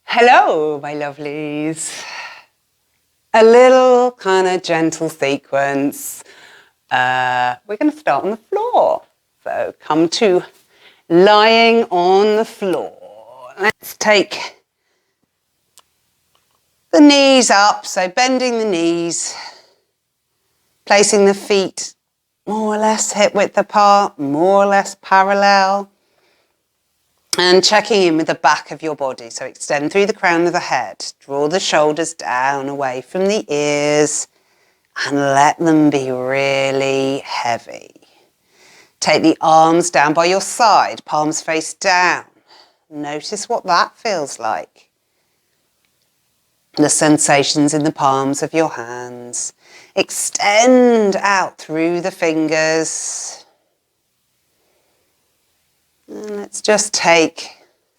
Hello, my lovelies. A little kind of gentle sequence. We're going to start on the floor. So come to lying on the floor. Let's take the knees up, so bending the knees, placing the feet more or less hip width apart, more or less parallel. And checking in with the back of your body. So extend through the crown of the head. Draw the shoulders down away from the ears and let them be really heavy. Take the arms down by your side, palms face down. Notice what that feels like. The sensations in the palms of your hands. Extend out through the fingers. And let's just take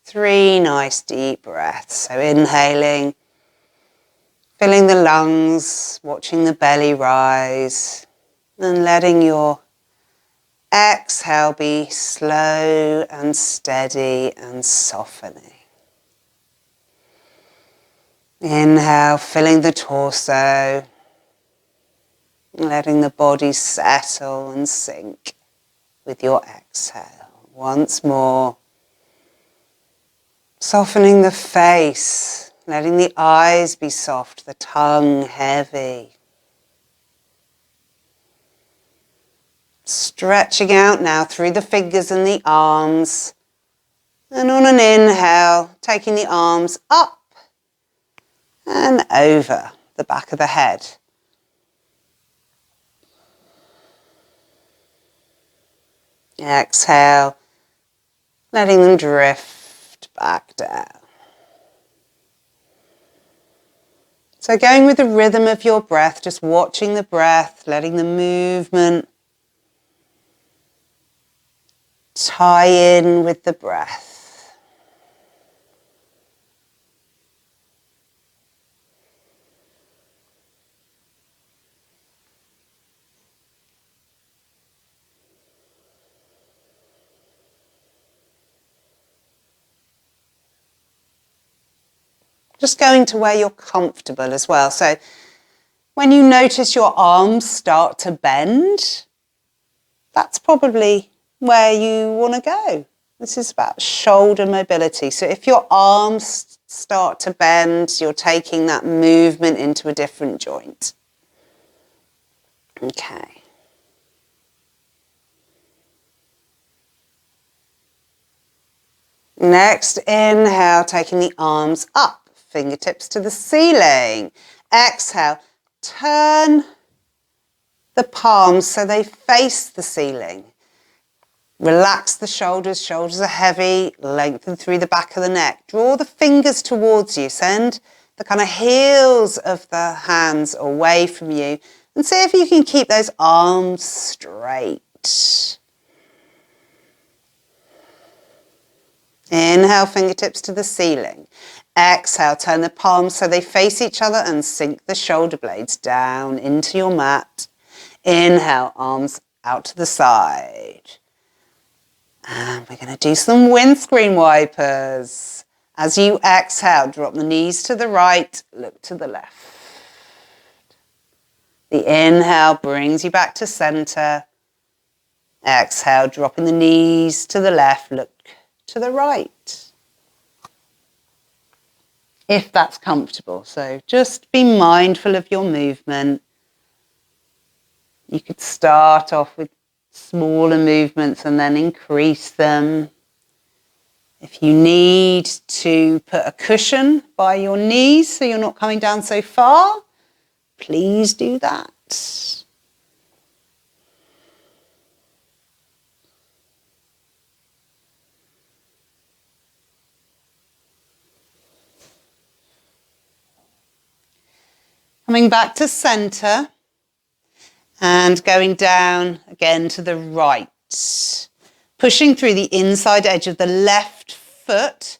3 nice deep breaths. So inhaling, filling the lungs, watching the belly rise, and letting your exhale be slow and steady and softening. Inhale, filling the torso, letting the body settle and sink with your exhale. Once more, softening the face, letting the eyes be soft, the tongue heavy. Stretching out now through the fingers and the arms. And on an inhale, taking the arms up and over the back of the head. Exhale. Letting them drift back down. So going with the rhythm of your breath, just watching the breath, letting the movement tie in with the breath. Just going to where you're comfortable as well. So when you notice your arms start to bend, that's probably where you want to go. This is about shoulder mobility. So if your arms start to bend, you're taking that movement into a different joint. Okay. Next, inhale, taking the arms up. Fingertips to the ceiling. Exhale, turn the palms so they face the ceiling. Relax the shoulders, shoulders are heavy, lengthen through the back of the neck. Draw the fingers towards you, send the kind of heels of the hands away from you and see if you can keep those arms straight. Inhale, fingertips to the ceiling. Exhale, turn the palms so they face each other and sink the shoulder blades down into your mat. Inhale, arms out to the side. And we're going to do some windscreen wipers. As you exhale, drop the knees to the right, look to the left. The inhale brings you back to center. Exhale, dropping the knees to the left, look to the right. If that's comfortable. So just be mindful of your movement. You could start off with smaller movements and then increase them. If you need to put a cushion by your knees so you're not coming down so far, please do that. Coming back to center and going down again to the right. Pushing through the inside edge of the left foot.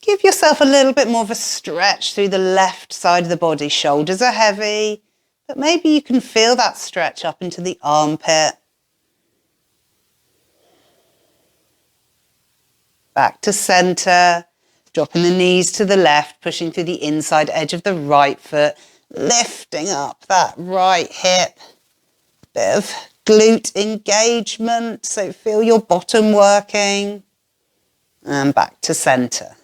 Give yourself a little bit more of a stretch through the left side of the body. Shoulders are heavy, but maybe you can feel that stretch up into the armpit. Back to center. Dropping the knees to the left, pushing through the inside edge of the right foot, lifting up that right hip. Bit of glute engagement, so feel your bottom working. And back to center.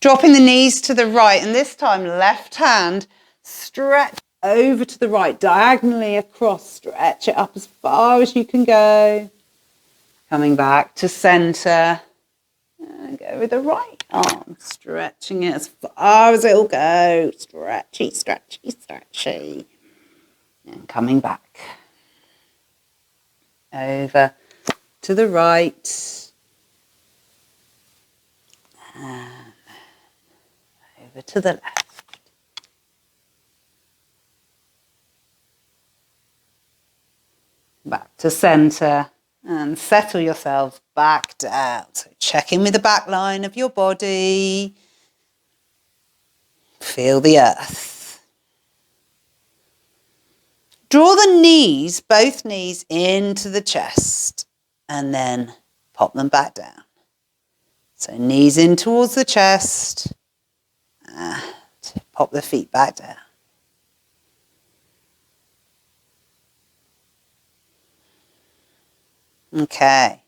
Dropping the knees to the right, and this time left hand, stretch over to the right, diagonally across, stretch it up as far as you can go. Coming back to center. And go with the right arm, stretching it as far as it'll go. Stretchy, stretchy, stretchy. And coming back. Over to the right. And over to the left. Back to center. And settle yourselves back down. So check in with the back line of your body. Feel the earth. Draw the knees, both knees, into the chest. And then pop them back down. So knees in towards the chest. And pop the feet back down. Okay,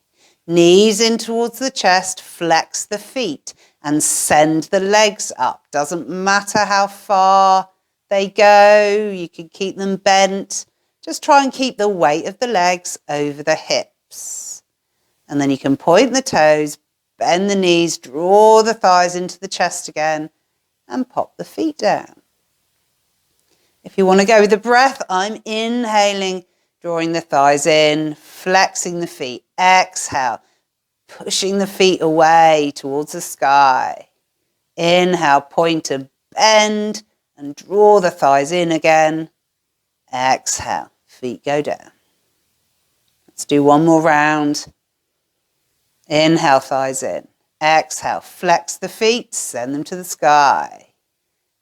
knees in towards the chest, flex the feet and send the legs up. Doesn't matter how far they go, you can keep them bent. Just try and keep the weight of the legs over the hips. And then you can point the toes, bend the knees, draw the thighs into the chest again and pop the feet down. If you want to go with the breath, I'm inhaling, drawing the thighs in, flexing the feet. Exhale, pushing the feet away towards the sky. Inhale, point to bend and draw the thighs in again. Exhale, feet go down. Let's do one more round. Inhale, thighs in. Exhale, flex the feet, send them to the sky.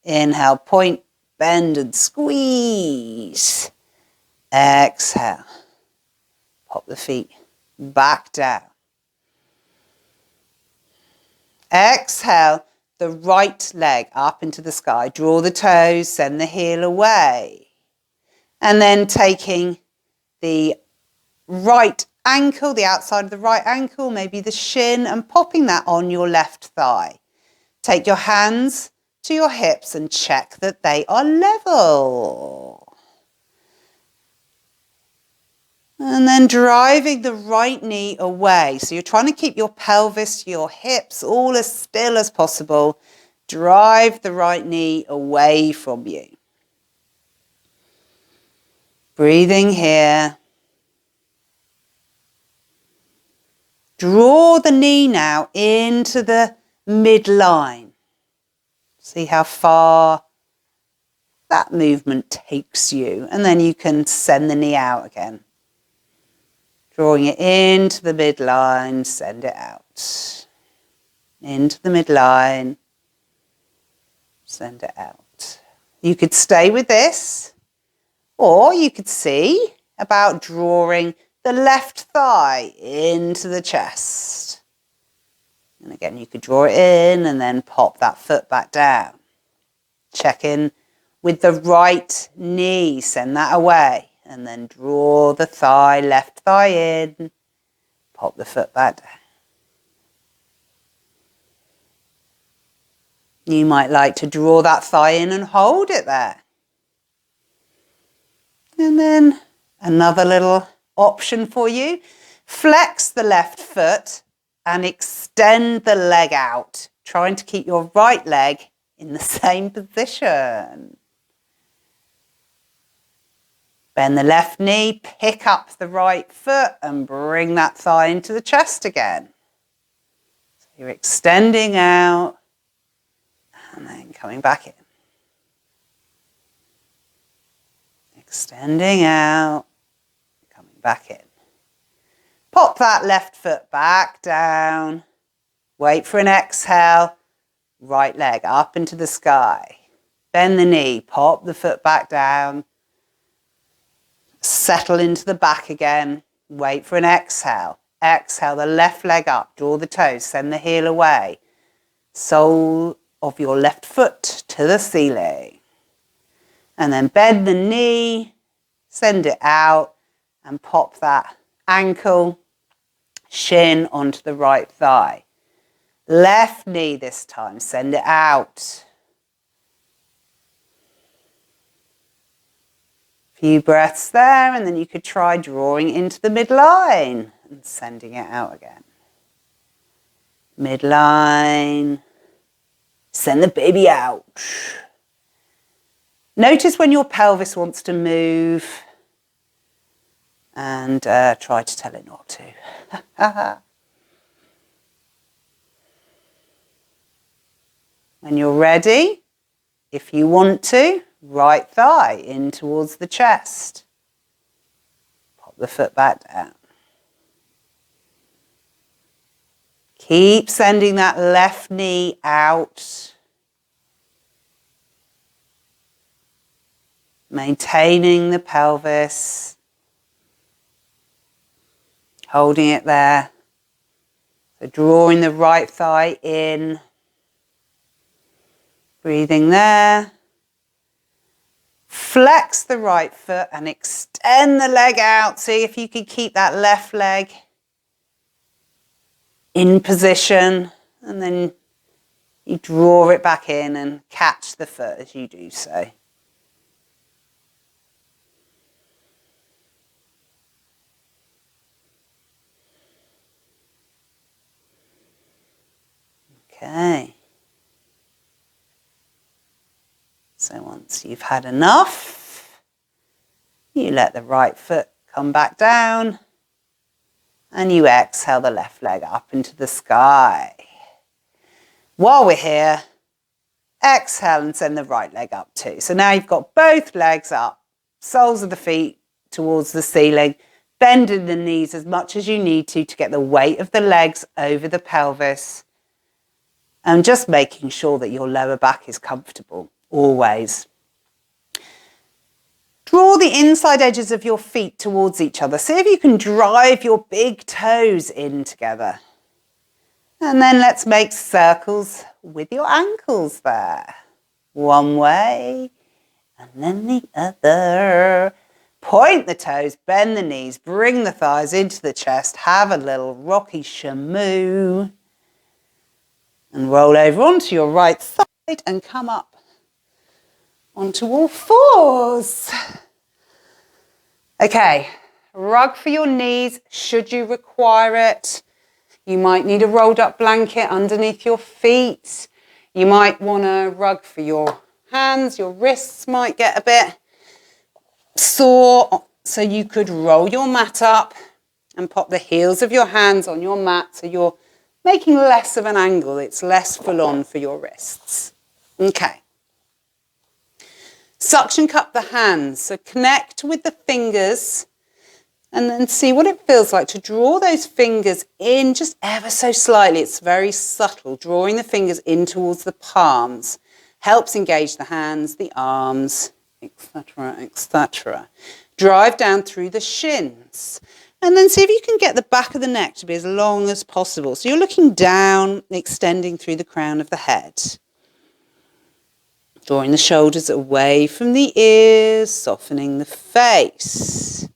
Inhale, point, bend and squeeze. Exhale, pop the feet back down. Exhale, the right leg up into the sky. Draw the toes, send the heel away. And then taking the right ankle, the outside of the right ankle, maybe the shin, and popping that on your left thigh. Take your hands to your hips and check that they are level. And then driving the right knee away. So you're trying to keep your pelvis, your hips all as still as possible. Drive the right knee away from you. Breathing here. Draw the knee now into the midline. See how far that movement takes you. And then you can send the knee out again. Drawing it into the midline, send it out. Into the midline, send it out. You could stay with this, or you could see about drawing the left thigh into the chest. And again, you could draw it in and then pop that foot back down. Check in with the right knee, send that away. And then draw the thigh, left thigh in, pop the foot back down. You might like to draw that thigh in and hold it there. And then another little option for you. Flex the left foot and extend the leg out, trying to keep your right leg in the same position. Bend the left knee, pick up the right foot and bring that thigh into the chest again. So you're extending out and then coming back in. Extending out, coming back in. Pop that left foot back down. Wait for an exhale. Right leg up into the sky. Bend the knee, pop the foot back down. Settle into the back again. Wait for an exhale. Exhale the left leg up. Draw the toes. Send the heel away. sole of your left foot to the ceiling. And then bend the knee, send it out, and pop that ankle, shin onto the right thigh. Left knee this time, send it out. Few breaths there, and then you could try drawing into the midline and sending it out again. Midline. Send the baby out. Notice when your pelvis wants to move and try to tell it not to. When you're ready, if you want to, right thigh in towards the chest. Pop the foot back down. Keep sending that left knee out. Maintaining the pelvis. Holding it there. So drawing the right thigh in. Breathing there. Flex the right foot and extend the leg out. See if you can keep that left leg in position, and then you draw it back in and catch the foot as you do so. Okay. So once you've had enough, you let the right foot come back down and you exhale the left leg up into the sky. While we're here, exhale and send the right leg up too. So now you've got both legs up, soles of the feet towards the ceiling, bending the knees as much as you need to get the weight of the legs over the pelvis, and just making sure that your lower back is comfortable. Always. Draw the inside edges of your feet towards each other. See if you can drive your big toes in together. And then let's make circles with your ankles there. One way and then the other. Point the toes, bend the knees, bring the thighs into the chest. Have a little rocky shamoo. And roll over onto your right side and come up onto all fours. Okay, rug for your knees should you require it. You might need a rolled up blanket underneath your feet. You might want a rug for your hands. Your wrists might get a bit sore, so you could roll your mat up and pop the heels of your hands on your mat so you're making less of an angle. It's less full on for your wrists. Okay. Suction cup the hands, so connect with the fingers and then see what it feels like to draw those fingers in just ever so slightly. It's very subtle. Drawing the fingers in towards the palms helps engage the hands, the arms, etc., etc. Drive down through the shins and then see if you can get the back of the neck to be as long as possible. So you're looking down, extending through the crown of the head. Drawing the shoulders away from the ears, softening the face.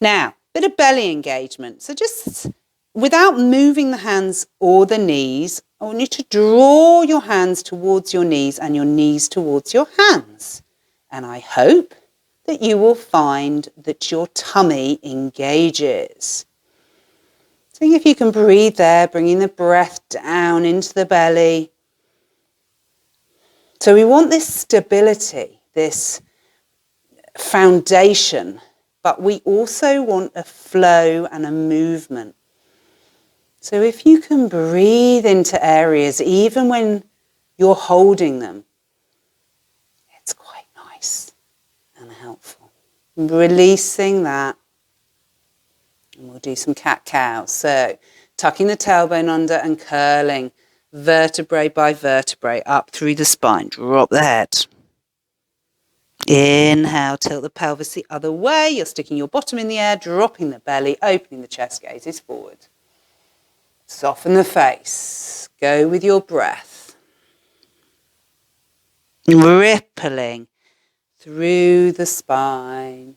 Now, bit of belly engagement. So just without moving the hands or the knees, I want you to draw your hands towards your knees and your knees towards your hands. And I hope that you will find that your tummy engages. See if you can breathe there, bringing the breath down into the belly. So we want this stability, this foundation, but we also want a flow and a movement. So if you can breathe into areas, even when you're holding them, it's quite nice and helpful. Releasing that, and we'll do some cat-cow. So tucking the tailbone under and curling vertebrae by vertebrae up through the spine. Drop the head. Inhale, tilt the pelvis the other way. You're sticking your bottom in the air, dropping the belly, opening the chest, gazes forward. Soften the face. Go with your breath. rippling through the spine.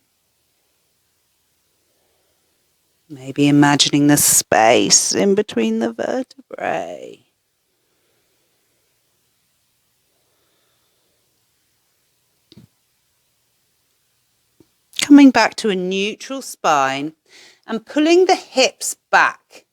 Maybe imagining the space in between the vertebrae. Coming back to a neutral spine and pulling the hips back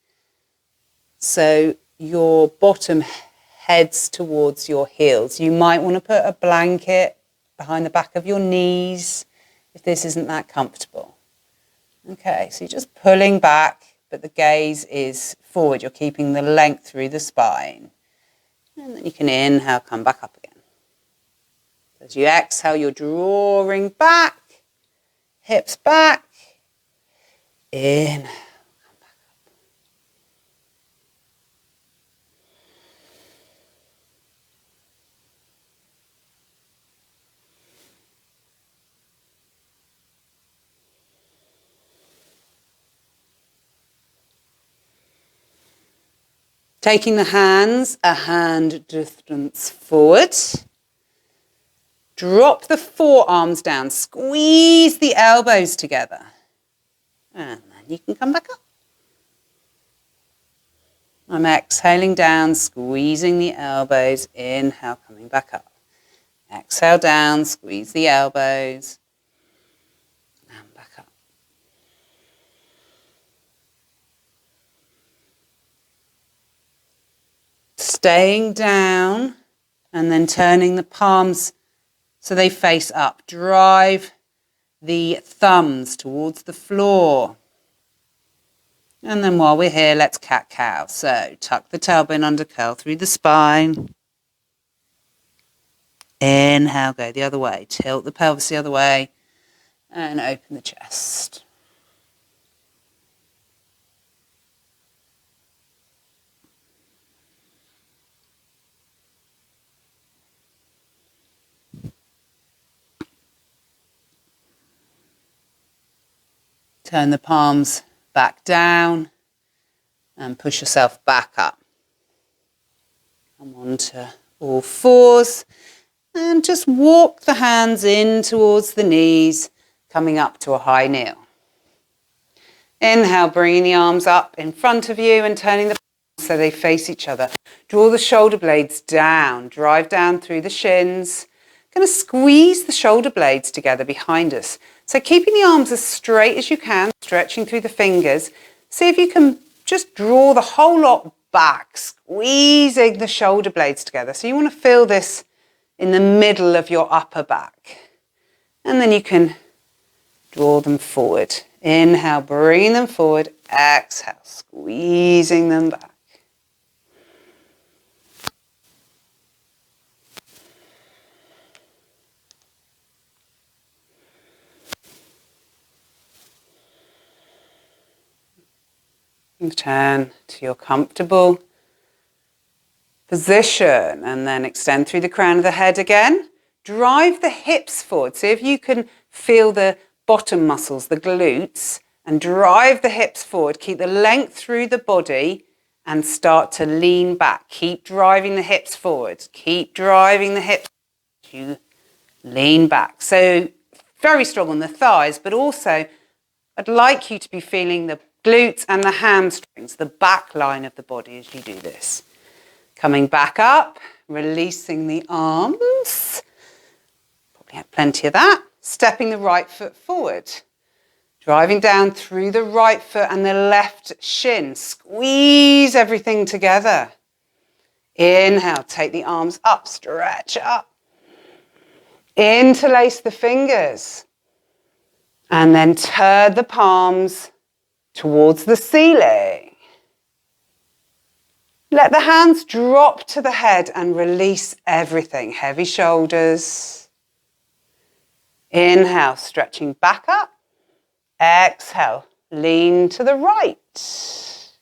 so your bottom heads towards your heels. You might want to put a blanket behind the back of your knees if this isn't that comfortable. Okay, so you're just pulling back, but the gaze is forward. You're keeping the length through the spine. And then you can inhale, come back up again. As you exhale, you're drawing back, hips back. Inhale. Taking the hands a hand distance forward. Drop the forearms down. Squeeze the elbows together. And then you can come back up. I'm exhaling down, squeezing the elbows. Inhale, coming back up. Exhale down, squeeze the elbows. And back up. Staying down and then turning the palms so they face up. Drive the thumbs towards the floor. And then while we're here, let's cat-cow. So tuck the tailbone under, curl through the spine. Inhale, go the other way. Tilt the pelvis the other way and open the chest. Turn the palms back down and push yourself back up. Come onto all fours and just walk the hands in towards the knees, coming up to a high kneel. Inhale, bringing the arms up in front of you and turning the palms so they face each other. Draw the shoulder blades down, drive down through the shins. Going to squeeze the shoulder blades together behind us. So keeping the arms as straight as you can, stretching through the fingers. See if you can just draw the whole lot back, squeezing the shoulder blades together. So you want to feel this in the middle of your upper back. And then you can draw them forward. Inhale, bringing them forward. Exhale, squeezing them back. Turn to your comfortable position and then extend through the crown of the head again. Drive the hips forward. See if you can feel the bottom muscles, the glutes, and drive the hips forward. Keep the length through the body and start to lean back. Keep driving the hips forward. Keep driving the hips to lean back. So very strong on the thighs, but also I'd like you to be feeling the glutes and the hamstrings, the back line of the body as you do this. Coming back up, releasing the arms. Probably have plenty of that. Stepping the right foot forward. Driving down through the right foot and the left shin. Squeeze everything together. Inhale, take the arms up, stretch up. Interlace the fingers. And then turn the palms towards the ceiling. Let the hands drop to the head and release everything. Heavy shoulders. Inhale, stretching back up. Exhale, lean to the right.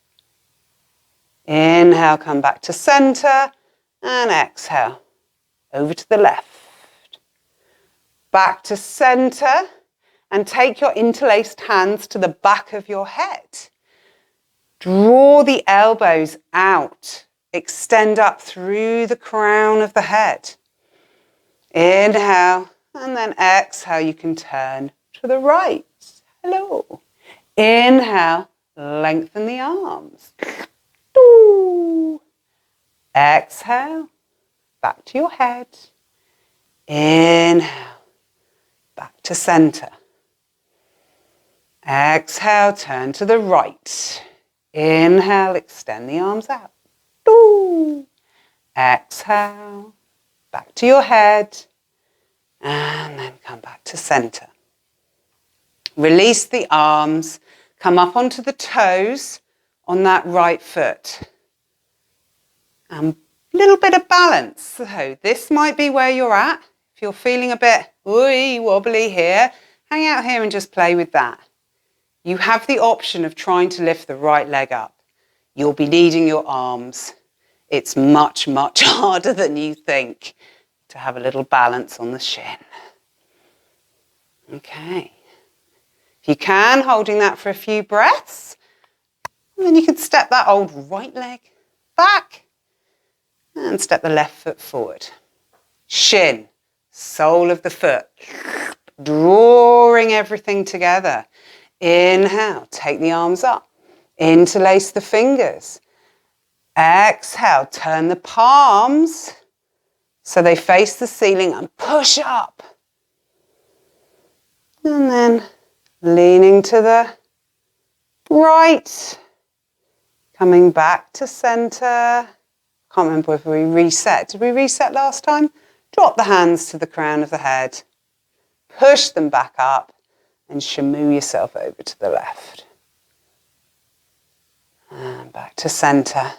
Inhale, come back to center. And exhale, over to the left. Back to center. And take your interlaced hands to the back of your head. Draw the elbows out. Extend up through the crown of the head. Inhale, and then exhale, you can turn to the right. Hello. Inhale, lengthen the arms. Exhale, back to your head. Inhale, back to center. Exhale, turn to the right. Inhale, extend the arms out. Exhale, back to your head. And then come back to center. Release the arms. Come up onto the toes on that right foot. And a little bit of balance. So this might be where you're at. If you're feeling a bit wobbly here, hang out here and just play with that. You have the option of trying to lift the right leg up. You'll be needing your arms. It's much, much harder than you think to have a little balance on the shin. Okay. If you can, holding that for a few breaths, and then you can step that old right leg back and step the left foot forward. Shin, sole of the foot, drawing everything together. Inhale, take the arms up, interlace the fingers. Exhale, turn the palms so they face the ceiling and push up. And then leaning to the right, coming back to center. Can't remember if we reset. Did we reset last time? Drop the hands to the crown of the head. Push them back up and shamoo yourself over to the left. And back to center.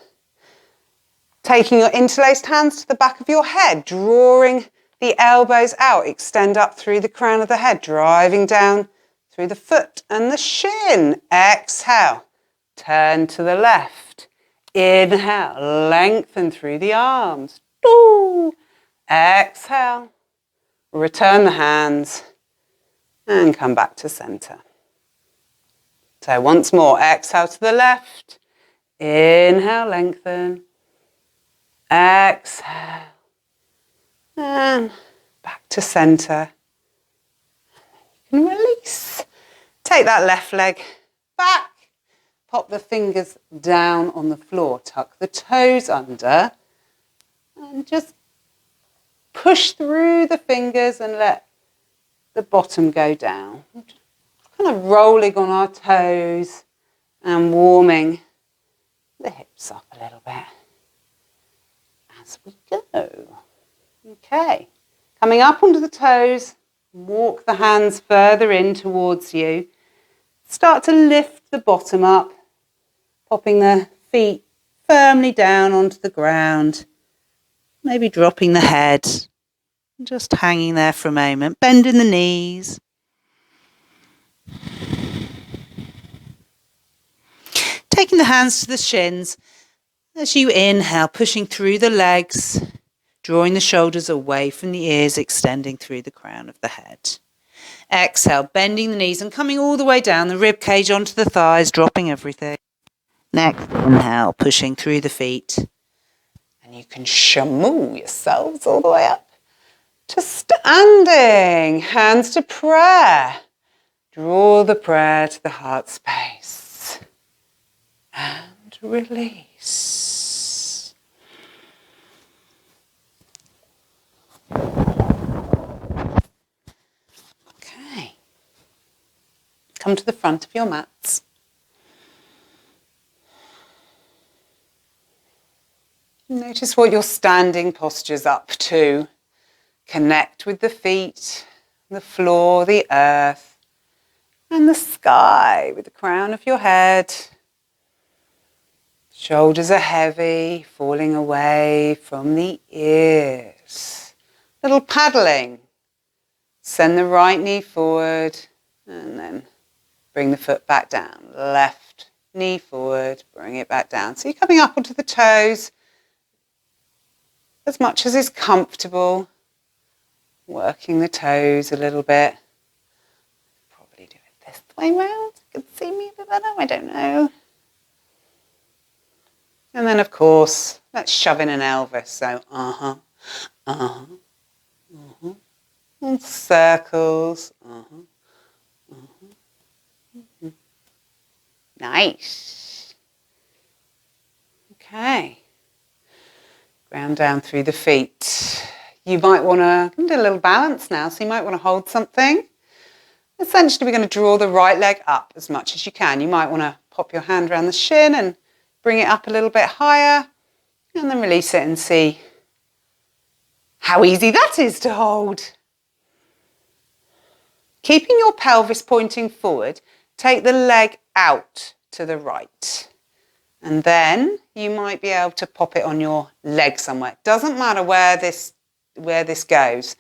Taking your interlaced hands to the back of your head, drawing the elbows out, extend up through the crown of the head, driving down through the foot and the shin. Exhale, turn to the left. Inhale, lengthen through the arms. Exhale, return the hands and come back to center. So once more, exhale to the left. Inhale, lengthen. Exhale. And back to center. You can release. Take that left leg back. Pop the fingers down on the floor. Tuck the toes under. And just push through the fingers and let the bottom go down. Kind of rolling on our toes and warming the hips up a little bit as we go. Okay, coming up onto the toes, walk the hands further in towards you. Start to lift the bottom up, popping the feet firmly down onto the ground, maybe dropping the head, just hanging there for a moment, bending the knees. Taking the hands to the shins as you inhale, pushing through the legs, drawing the shoulders away from the ears, extending through the crown of the head. Exhale, bending the knees and coming all the way down the rib cage onto the thighs, dropping everything. Next, inhale, pushing through the feet. And you can shamoo yourselves all the way up to standing. Hands to prayer. Draw the prayer to the heart space. And release. Okay. Come to the front of your mats. Notice what your standing posture's up to. Connect with the feet, the floor, the earth, and the sky with the crown of your head. Shoulders are heavy, falling away from the ears. Little paddling. Send the right knee forward and then bring the foot back down. Left knee forward, bring it back down. So you're coming up onto the toes as much as is comfortable. Working the toes a little bit. Probably do it this way round. You can see me a bit better, I don't know. And then, of course, let's shove in an Elvis. So, And circles. Nice. Okay. Ground down through the feet. You might want to do a little balance now, so you might want to hold something. Essentially, we're going to draw the right leg up as much as you can. You might want to pop your hand around the shin and bring it up a little bit higher, and then release it and see how easy that is to hold. Keeping your pelvis pointing forward, take the leg out to the right. And then you might be able to pop it on your leg somewhere. Doesn't matter where this goes.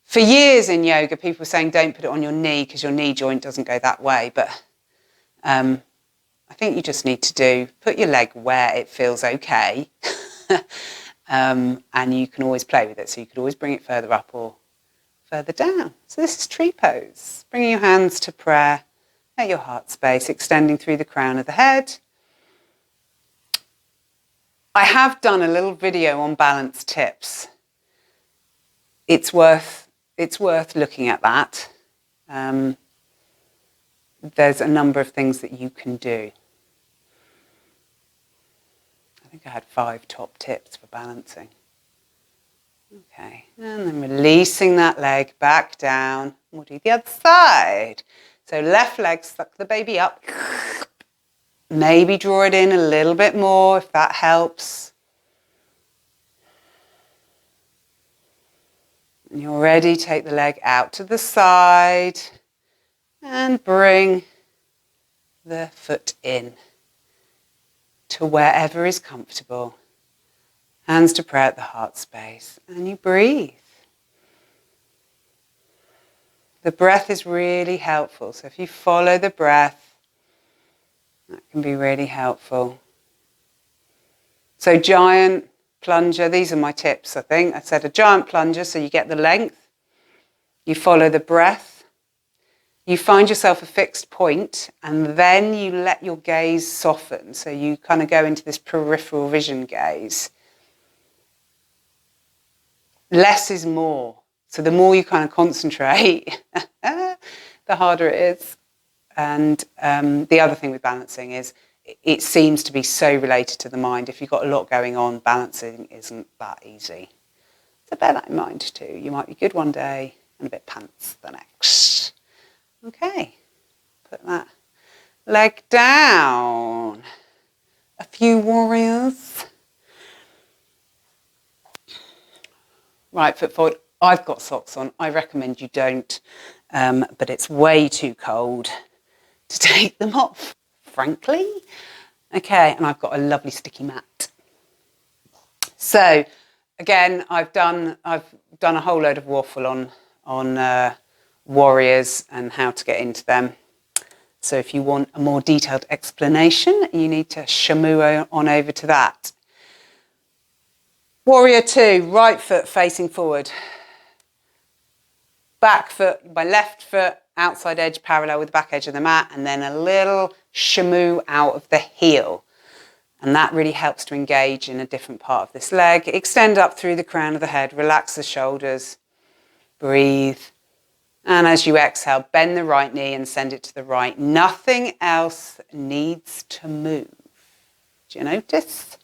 For years in yoga, people were saying don't put it on your knee because your knee joint doesn't go that way. But I think you just need to put your leg where it feels okay. And you can always play with it. So you could always bring it further up or further down. So this is tree pose. Bringing your hands to prayer at your heart space, extending through the crown of the head. I have done a little video on balance tips. It's worth looking at that. There's a number of things that you can do. I think I had 5 top tips for balancing. Okay, and then releasing that leg back down. We'll do the other side. So left leg, suck the baby up. Maybe draw it in a little bit more if that helps. When you're ready, take the leg out to the side and bring the foot in to wherever is comfortable. Hands to prayer at the heart space, and you breathe. The breath is really helpful, so if you follow the breath, that can be really helpful. So giant plunger, these are my tips, I think. I said a giant plunger, so you get the length. You follow the breath. You find yourself a fixed point, and then you let your gaze soften. So you kind of go into this peripheral vision gaze. Less is more. So the more you kind of concentrate, the harder it is. And the other thing with balancing is it seems to be so related to the mind. If you've got a lot going on, balancing isn't that easy. So bear that in mind too. You might be good one day and a bit pants the next. Okay, put that leg down. A few warriors. Right foot forward. I've got socks on. I recommend you don't, but it's way too cold to take them off, frankly. Okay, and I've got a lovely sticky mat. So, again, I've done a whole load of waffle on warriors and how to get into them. So if you want a more detailed explanation, you need to shamoo on over to that. Warrior 2, right foot facing forward. Back foot, my left foot, outside edge parallel with the back edge of the mat, and then a little shamoo out of the heel. And that really helps to engage in a different part of this leg. Extend up through the crown of the head, relax the shoulders, breathe. And as you exhale, bend the right knee and send it to the right. Nothing else needs to move. Do you notice?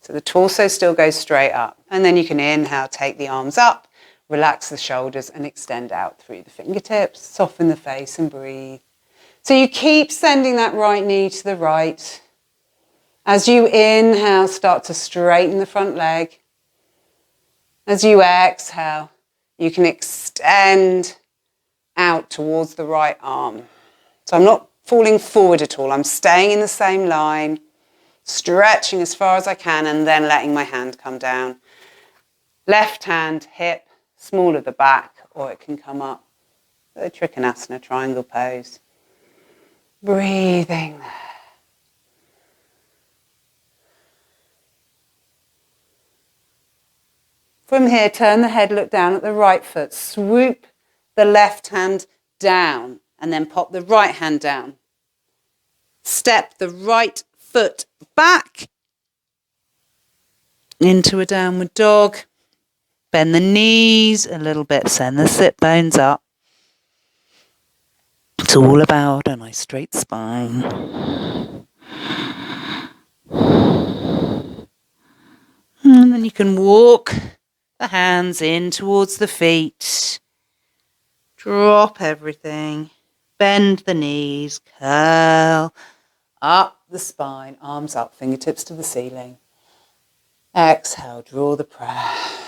So the torso still goes straight up. And then you can inhale, take the arms up, relax the shoulders and extend out through the fingertips, soften the face and breathe. So you keep sending that right knee to the right. As you inhale, start to straighten the front leg. As you exhale, you can extend out towards the right arm. So I'm not falling forward at all. I'm staying in the same line, stretching as far as I can and then letting my hand come down. Left hand, hip, small of the back, or it can come up. The Trikonasana, triangle pose. Breathing there. From here, turn the head, look down at the right foot. Swoop the left hand down and then pop the right hand down. Step the right foot back into a downward dog. Bend the knees a little bit, send the sit bones up. It's all about a nice straight spine. And then you can walk the hands in towards the feet. Drop everything. Bend the knees. Curl up the spine. Arms up, fingertips to the ceiling. Exhale, draw the breath.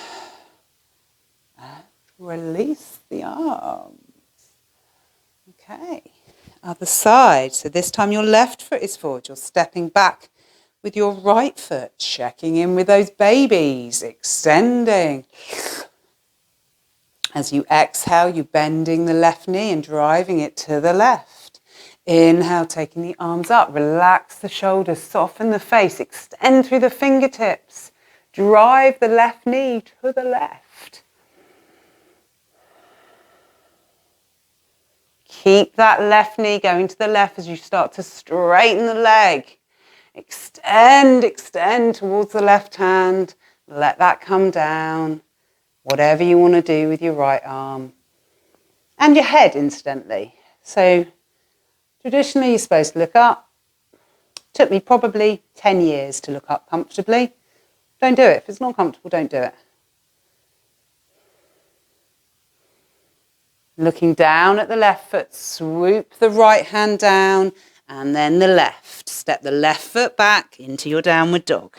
And release the arms. Okay, other side. So this time your left foot is forward. You're stepping back with your right foot, checking in with those babies, extending. As you exhale, you're bending the left knee and driving it to the left. Inhale, taking the arms up, relax the shoulders, soften the face, extend through the fingertips. Drive the left knee to the left. Keep that left knee going to the left as you start to straighten the leg. Extend towards the left hand. Let that come down. Whatever you want to do with your right arm. And your head, incidentally. So traditionally you're supposed to look up. Took me probably 10 years to look up comfortably. Don't do it. If it's not comfortable, don't do it. Looking down at the left foot, swoop the right hand down and then the left. Step the left foot back into your downward dog.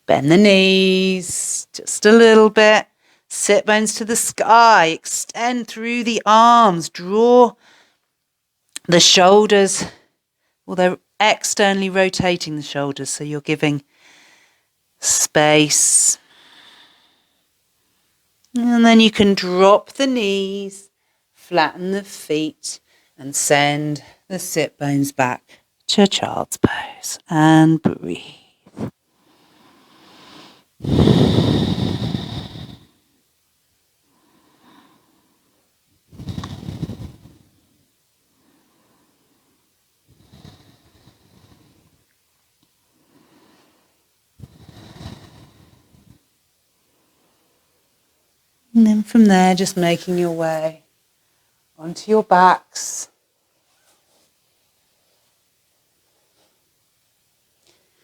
Bend the knees just a little bit. Sit bones to the sky. Extend through the arms. Draw the shoulders. Well, they're externally rotating the shoulders, so you're giving space. And then you can drop the knees, flatten the feet, and send the sit bones back to child's pose. And breathe. And then from there, just making your way onto your backs.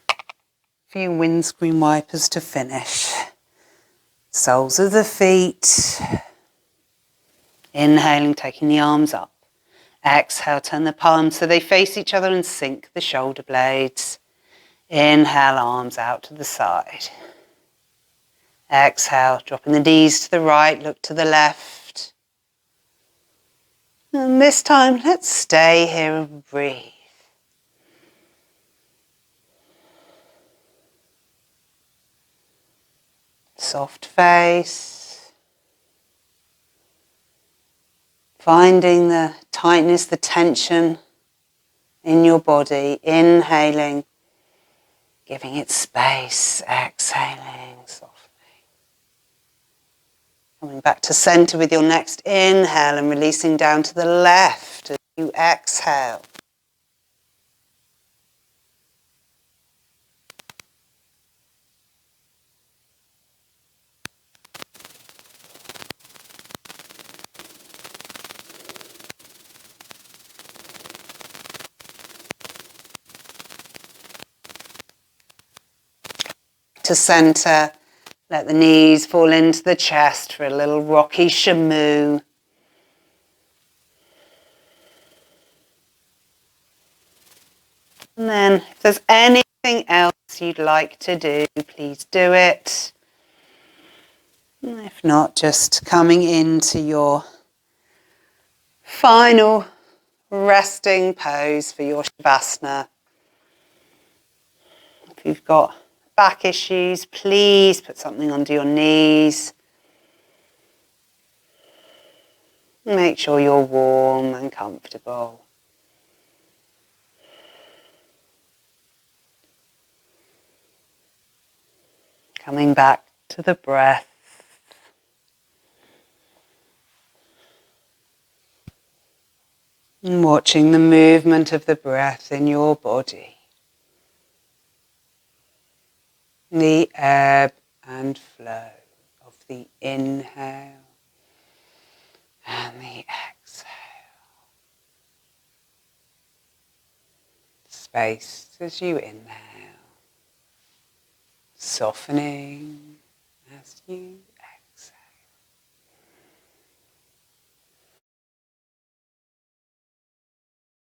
A few windscreen wipers to finish. Soles of the feet. Inhaling, taking the arms up. Exhale, turn the palms so they face each other and sink the shoulder blades. Inhale, arms out to the side. Exhale, dropping the knees to the right, look to the left. And this time, let's stay here and breathe. Soft face. Finding the tightness, the tension in your body. Inhaling, giving it space. Exhaling, softly. Coming back to center with your next inhale and releasing down to the left as you exhale. To center, let the knees fall into the chest for a little rocky shamu. And then if there's anything else you'd like to do, please do it. And if not, just coming into your final resting pose for your Shavasana. If you've got back issues, please put something under your knees. Make sure you're warm and comfortable. Coming back to the breath. And watching the movement of the breath in your body. The ebb and flow of the inhale and the exhale. Space as you inhale, softening as you